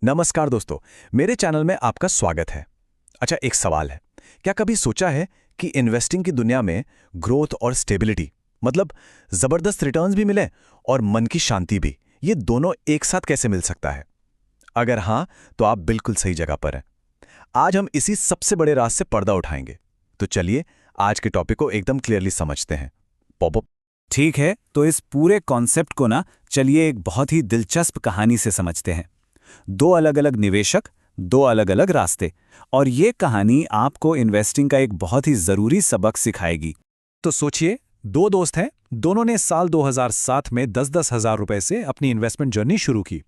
नमस्कार दोस्तों, मेरे चैनल में आपका स्वागत है। अच्छा, एक सवाल है। क्या कभी सोचा है कि इन्वेस्टिंग की दुनिया में ग्रोथ और स्टेबिलिटी, मतलब जबरदस्त रिटर्न्स भी मिले और मन की शांति भी, ये दोनों एक साथ कैसे मिल सकता है? अगर हाँ, तो आप बिल्कुल सही जगह पर हैं। आज हम इसी सबसे बड़े राज से पर्दा उठाएंगे। तो चलिए आज के टॉपिक को एकदम क्लियरली समझते हैं। पॉपअप। ठीक है, तो इस पूरे कॉन्सेप्ट को ना चलिए एक बहुत ही दिलचस्प कहानी से समझते हैं। दो अलग अलग निवेशक, दो अलग अलग रास्ते, और ये कहानी आपको इन्वेस्टिंग का एक बहुत ही ज़रूरी सबक सिखाएगी। तो सोचिए, दो दोस्त हैं, दोनों ने साल 2007 में 10-10 हज़ार रुपए से अपनी इन्वेस्टमेंट जर्नी शुरू की।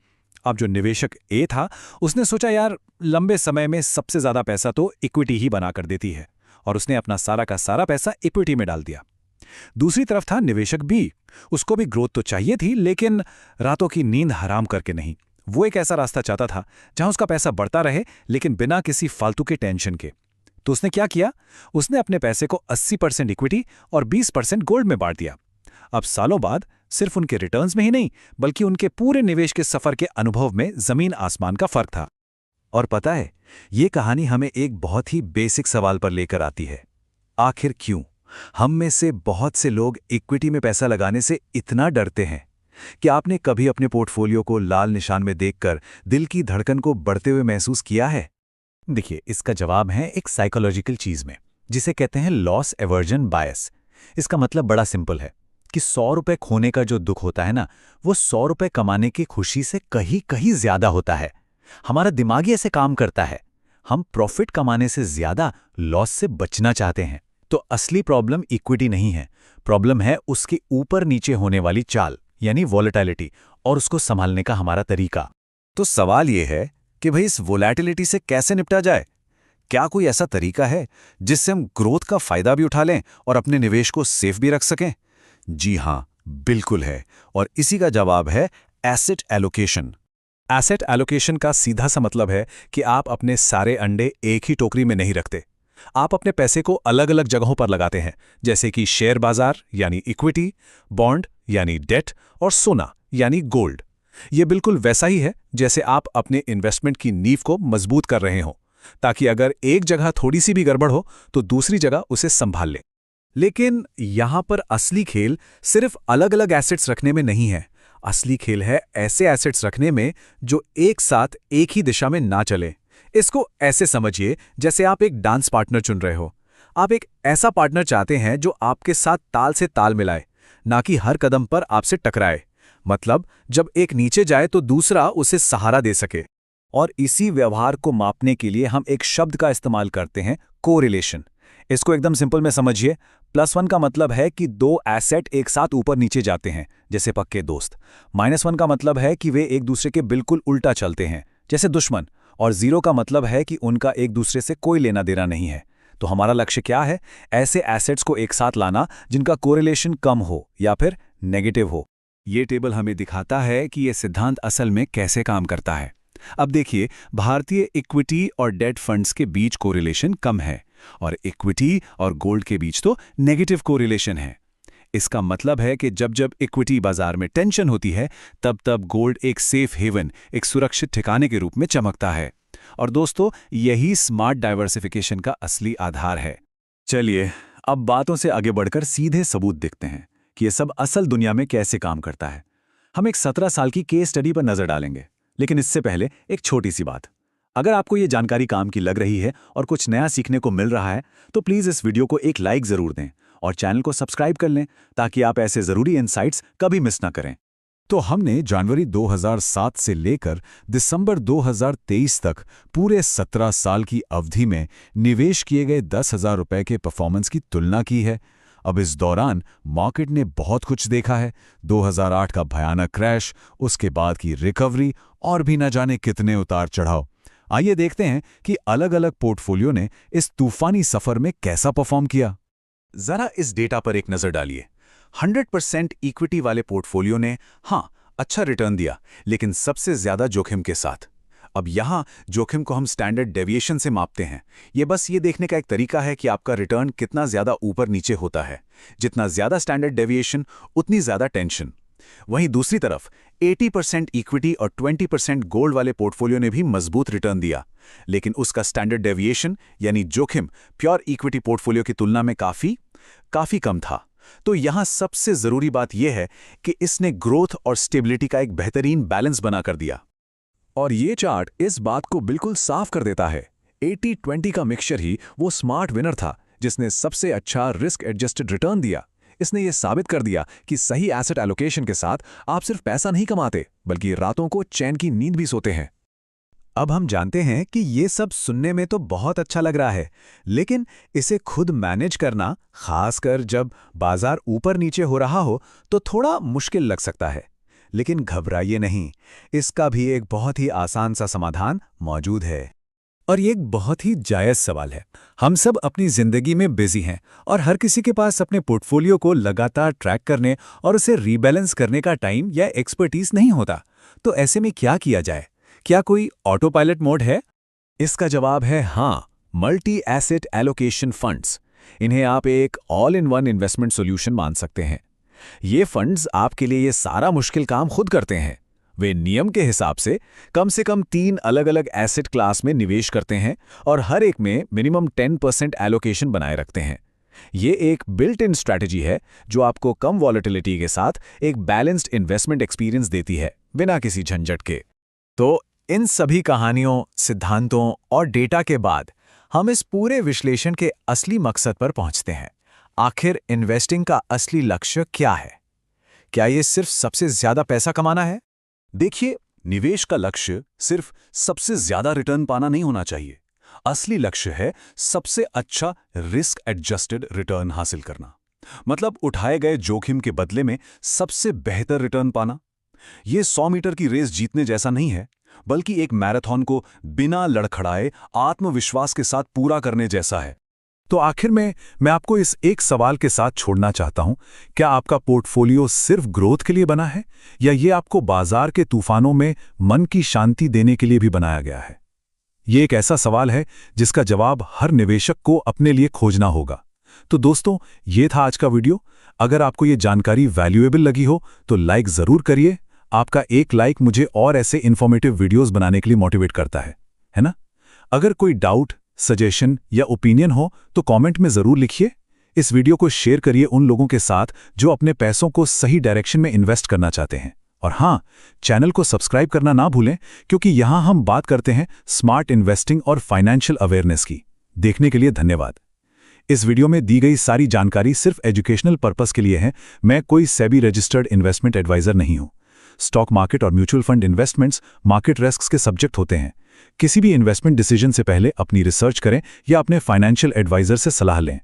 अब जो निवेशक ए था, उसने सोचा यार लंबे समय में सबसे ज़्यादा पैसा तो इक्विटी ही बना कर देती है, और उसने अपना सारा का सारा पैसा इक्विटी में डाल दिया। दूसरी तरफ था निवेशक बी। उसको भी ग्रोथ तो चाहिए थी, लेकिन रातों की नींद हराम करके नहीं। वो एक ऐसा रास्ता चाहता था जहां उसका पैसा बढ़ता रहे, लेकिन बिना किसी फालतू के टेंशन के। तो उसने क्या किया? उसने अपने पैसे को 80% इक्विटी और 20% गोल्ड में बांट दिया। अब सालों बाद सिर्फ उनके रिटर्न्स में ही नहीं, बल्कि उनके पूरे निवेश के सफर के अनुभव में जमीन आसमान का फर्क था। और पता है, ये कहानी हमें एक बहुत ही बेसिक सवाल पर लेकर आती है। आखिर क्यों हम में से बहुत से लोग इक्विटी में पैसा लगाने से इतना डरते हैं? कि आपने कभी अपने पोर्टफोलियो को लाल निशान में देखकर दिल की धड़कन को बढ़ते हुए महसूस किया है? देखिए, इसका जवाब है एक साइकोलॉजिकल चीज में, जिसे कहते हैं लॉस एवर्जन बायस। इसका मतलब बड़ा सिंपल है कि 100 रुपए खोने का जो दुख होता है ना, वो 100 रुपए कमाने की खुशी से कहीं कहीं ज्यादा होता है। हमारा दिमाग ही ऐसे काम करता है। हम प्रॉफिट कमाने से ज्यादा लॉस से बचना चाहते हैं। तो असली प्रॉब्लम इक्विटी नहीं है, प्रॉब्लम है उसके ऊपर नीचे होने वाली चाल, यानी वॉलेटिलिटी, और उसको संभालने का हमारा तरीका। तो सवाल यह है कि भाई इस वॉलेटिलिटी से कैसे निपटा जाए? क्या कोई ऐसा तरीका है जिससे हम ग्रोथ का फायदा भी उठा लें और अपने निवेश को सेफ भी रख सकें? जी हां, बिल्कुल है, और इसी का जवाब है एसेट एलोकेशन। एसेट एलोकेशन का सीधा सा मतलब है कि आप अपने सारे अंडे एक ही टोकरी में नहीं रखते। आप अपने पैसे को अलग अलग जगहों पर लगाते हैं, जैसे कि शेयर बाजार यानी इक्विटी, बॉन्ड यानी डेट, और सोना यानी गोल्ड। ये बिल्कुल वैसा ही है जैसे आप अपने इन्वेस्टमेंट की नींव को मजबूत कर रहे हो, ताकि अगर एक जगह थोड़ी सी भी गड़बड़ हो तो दूसरी जगह उसे संभाल ले। लेकिन यहां पर असली खेल सिर्फ अलग अलग एसेट्स रखने में नहीं है। असली खेल है ऐसे एसेट्स रखने में जो एक साथ एक ही दिशा में ना चले। इसको ऐसे समझिए जैसे आप एक डांस पार्टनर चुन रहे हो। आप एक ऐसा पार्टनर चाहते हैं जो आपके साथ ताल से ताल मिलाए, ना कि हर कदम पर आपसे टकराए। मतलब जब एक नीचे जाए तो दूसरा उसे सहारा दे सके। और इसी व्यवहार को मापने के लिए हम एक शब्द का इस्तेमाल करते हैं, कोरिलेशन। इसको एकदम सिंपल में समझिए। +1 का मतलब है कि दो एसेट एक साथ ऊपर नीचे जाते हैं, जैसे पक्के दोस्त। -1 का मतलब है कि वे एक दूसरे के बिल्कुल उल्टा चलते हैं, जैसे दुश्मन। और 0 का मतलब है कि उनका एक दूसरे से कोई लेना देना नहीं है। तो हमारा लक्ष्य क्या है? ऐसे एसेट्स को एक साथ लाना जिनका कोरिलेशन कम हो या फिर नेगेटिव हो। ये टेबल हमें दिखाता है कि यह सिद्धांत असल में कैसे काम करता है। अब देखिए, भारतीय इक्विटी और डेट फंड्स के बीच कोरिलेशन कम है, और इक्विटी और गोल्ड के बीच तो नेगेटिव कोरिलेशन है। इसका मतलब है कि जब जब इक्विटी बाजार में टेंशन होती है, तब तब गोल्ड एक सेफ हेवन, एक सुरक्षित ठिकाने के रूप में चमकता है। और दोस्तों, यही स्मार्ट डाइवर्सिफिकेशन का असली आधार है। चलिए, अब बातों से आगे बढ़कर सीधे सबूत देखते हैं कि यह सब असल दुनिया में कैसे काम करता है। हम एक 17 साल की केस स्टडी पर नजर डालेंगे, लेकिन इससे पहले एक छोटी सी बात। अगर आपको ये जानकारी काम की लग रही है और कुछ नया सीखने को मिल रहा है, तो प्लीज़ इस वीडियो को एक लाइक ज़रूर दें और चैनल को सब्सक्राइब कर लें, ताकि आप ऐसे ज़रूरी इनसाइट्स कभी मिस ना करें। तो हमने जनवरी 2007 से लेकर दिसंबर 2023 तक पूरे 17 साल की अवधि में निवेश किए गए 10,000 रुपए के परफॉर्मेंस की तुलना की है। अब इस दौरान मार्केट ने बहुत कुछ देखा है। 2008 का भयानक क्रैश, उसके बाद की रिकवरी, और भी न जाने कितने उतार चढ़ाव। आइए देखते हैं कि अलग अलग पोर्टफोलियो ने इस तूफानी सफर में कैसा परफॉर्म किया। जरा इस डेटा पर एक नजर डालिए। 100% इक्विटी वाले पोर्टफोलियो ने अच्छा रिटर्न दिया, लेकिन सबसे ज्यादा जोखिम के साथ। अब यहां जोखिम को हम स्टैंडर्ड डेविएशन से मापते हैं। ये बस ये देखने का एक तरीका है कि आपका रिटर्न कितना ज्यादा ऊपर नीचे होता है। जितना ज्यादा स्टैंडर्ड डेविएशन, उतनी ज्यादा टेंशन। वहीं दूसरी तरफ 80% इक्विटी और 20% गोल्ड वाले पोर्टफोलियो ने भी मजबूत रिटर्न दिया, लेकिन उसका स्टैंडर्ड डेविएशन यानी जोखिम प्योर इक्विटी पोर्टफोलियो की तुलना में काफी कम था। तो यहां सबसे जरूरी बात यह है कि इसने ग्रोथ और स्टेबिलिटी का एक बेहतरीन बैलेंस बना कर दिया। और ये चार्ट इस बात को बिल्कुल साफ कर देता है। 80-20 का मिक्सचर ही वो स्मार्ट विनर था जिसने सबसे अच्छा रिस्क एडजस्टेड रिटर्न दिया। इसने ये साबित कर दिया कि सही एसेट एलोकेशन के साथ आप सिर्फ पैसा नहीं कमाते बल्कि रातों को चैन की नींद भी सोते हैं। अब हम जानते हैं कि ये सब सुनने में तो बहुत अच्छा लग रहा है, लेकिन इसे खुद मैनेज करना, खासकर जब बाजार ऊपर नीचे हो रहा हो, तो थोड़ा मुश्किल लग सकता है। लेकिन घबराइए नहीं, इसका भी एक बहुत ही आसान सा समाधान मौजूद है। और ये एक बहुत ही जायज़ सवाल है। हम सब अपनी ज़िंदगी में बिजी हैं और हर किसी के पास अपने पोर्टफोलियो को लगातार ट्रैक करने और उसे रीबैलेंस करने का टाइम या एक्सपर्टीज नहीं होता। तो ऐसे में क्या किया जाए? क्या कोई ऑटो पायलट मोड है? इसका जवाब है हाँ, मल्टी एसेट एलोकेशन फंड्स। इन्हें आप एक all in one investment solution मान सकते हैं। ये फंड्स आपके लिए ये सारा मुश्किल काम खुद करते हैं। वे नियम के हिसाब से कम 3 अलग अलग एसेट क्लास में निवेश करते हैं और हर एक में मिनिमम 10% एलोकेशन बनाए रखते हैं। ये एक बिल्ट इन स्ट्रैटेजी है जो आपको कम वॉलेटिलिटी के साथ एक बैलेंस्ड इन्वेस्टमेंट एक्सपीरियंस देती है, बिना किसी झंझट के। तो इन सभी कहानियों, सिद्धांतों और डेटा के बाद हम इस पूरे विश्लेषण के असली मकसद पर पहुंचते हैं। आखिर इन्वेस्टिंग का असली लक्ष्य क्या है? क्या ये सिर्फ सबसे ज्यादा पैसा कमाना है? देखिए, निवेश का लक्ष्य सिर्फ सबसे ज्यादा रिटर्न पाना नहीं होना चाहिए। असली लक्ष्य है सबसे अच्छा रिस्क एडजस्टेड रिटर्न हासिल करना। मतलब उठाए गए जोखिम के बदले में सबसे बेहतर रिटर्न पाना। यह 100 मीटर की रेस जीतने जैसा नहीं है, बल्कि एक मैराथन को बिना लड़खड़ाए आत्मविश्वास के साथ पूरा करने जैसा है। तो आखिर में मैं आपको इस एक सवाल के साथ छोड़ना चाहता हूं, क्या आपका पोर्टफोलियो सिर्फ ग्रोथ के लिए बना है या ये आपको बाजार के तूफानों में मन की शांति देने के लिए भी बनाया गया है? ये एक ऐसा सवाल है जिसका जवाब हर निवेशक को अपने लिए खोजना होगा। तो दोस्तों, ये था आज का वीडियो। अगर आपको ये जानकारी वैल्यूएबल लगी हो तो लाइक जरूर करिए। आपका एक लाइक मुझे और ऐसे इन्फॉर्मेटिव वीडियोस बनाने के लिए मोटिवेट करता है ना? अगर कोई डाउट, सजेशन या ओपिनियन हो तो कमेंट में जरूर लिखिए। इस वीडियो को शेयर करिए उन लोगों के साथ जो अपने पैसों को सही डायरेक्शन में इन्वेस्ट करना चाहते हैं। और हाँ, चैनल को सब्सक्राइब करना ना भूलें, क्योंकि यहां हम बात करते हैं स्मार्ट इन्वेस्टिंग और फाइनेंशियल अवेयरनेस की। देखने के लिए धन्यवाद। इस वीडियो में दी गई सारी जानकारी सिर्फ एजुकेशनल पर्पस के लिए है। मैं कोई सेबी रजिस्टर्ड इन्वेस्टमेंट एडवाइजर नहीं हूं। स्टॉक मार्केट और mutual fund investments market risks के सब्जेक्ट होते हैं। किसी भी इन्वेस्टमेंट डिसीजन से पहले अपनी रिसर्च करें या अपने फाइनेंशियल एडवाइजर से सलाह लें।